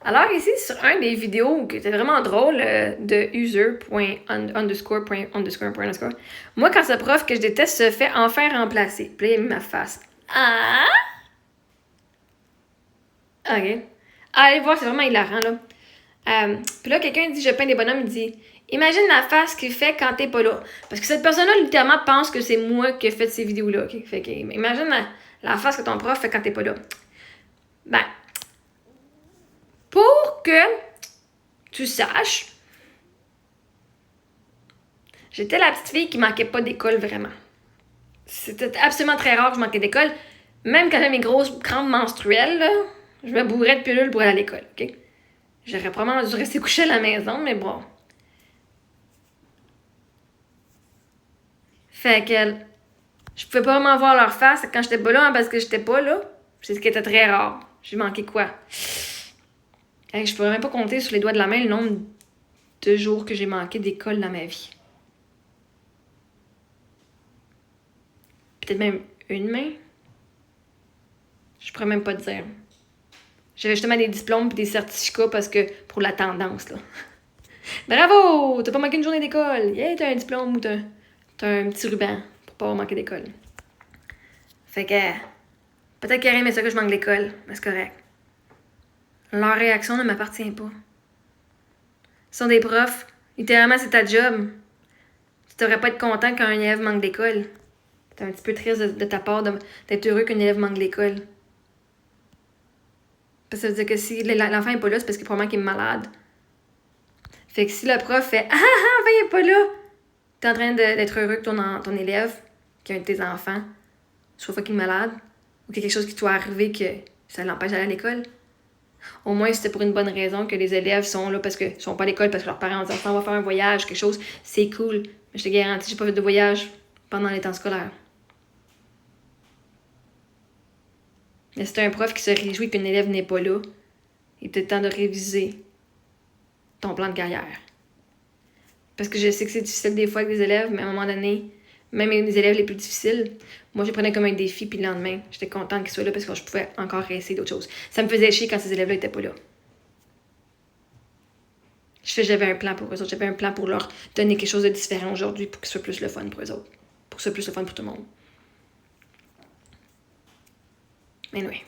Alors ici, sur un des vidéos qui était vraiment drôle de user.______, moi, quand ce prof que je déteste se fait enfin remplacer. Puis là, il a mis ma face. Ah! OK. Allez voir, c'est vraiment hilarant, là. Puis là, quelqu'un dit, je peins des bonhommes, il dit, imagine la face qu'il fait quand t'es pas là. Parce que cette personne-là, littéralement, pense que c'est moi qui ai fait ces vidéos-là. Okay? Fait que, imagine la face que ton prof fait quand t'es pas là. Ben, pour que tu saches, j'étais la petite fille qui manquait pas d'école vraiment. C'était absolument très rare que je manquais d'école. Même quand j'avais mes grosses crampes menstruelles, là, je me bourrais de pilules pour aller à l'école. Okay? J'aurais probablement dû rester couchée à la maison, mais bon. Fait que je pouvais pas vraiment voir leur face quand j'étais pas là, hein, parce que j'étais pas là. C'est ce qui était très rare. J'ai manqué quoi? Je pourrais même pas compter sur les doigts de la main le nombre de jours que j'ai manqué d'école dans ma vie. Peut-être même une main. Je pourrais même pas te dire. J'avais justement des diplômes et des certificats parce que pour la tendance, là. Bravo! T'as pas manqué une journée d'école! Yeah, t'as un diplôme ou t'as un petit ruban pour pas avoir manqué d'école. Fait que peut-être qu'elle aimait ça que je manque d'école, mais c'est correct. Leur réaction ne m'appartient pas. Ils sont des profs. Littéralement, c'est ta job. Tu devrais pas être content qu'un élève manque d'école. C'est un petit peu triste de ta part d'être heureux qu'un élève manque d'école. Parce que ça veut dire que si l'enfant est pas là, c'est parce que probablement qu'il est malade. Fait que si le prof fait « Ah ah, ben il est pas là », t'es en train d'être heureux que ton élève, qui est un de tes enfants, soit fucking malade, ou qu'il y a quelque chose qui doit arriver que ça l'empêche d'aller à l'école. Au moins, c'était pour une bonne raison que les élèves sont là parce qu'ils sont pas à l'école, parce que leurs parents ont dit « On va faire un voyage, quelque chose, c'est cool. » Mais je te garantis, j'ai pas fait de voyage pendant les temps scolaires. Mais c'est un prof qui se réjouit qu'un élève n'est pas là. Il est peut-être temps de réviser ton plan de carrière. Parce que je sais que c'est difficile des fois avec des élèves, mais à un moment donné, même avec les élèves les plus difficiles, moi je prenais comme un défi, puis le lendemain, j'étais contente qu'ils soient là parce que je pouvais encore essayer d'autres choses. Ça me faisait chier quand ces élèves-là étaient pas là. J'avais un plan pour eux autres, j'avais un plan pour leur donner quelque chose de différent aujourd'hui pour que ce soit plus le fun pour eux autres. Pour que ce soit plus le fun pour tout le monde. Anyway.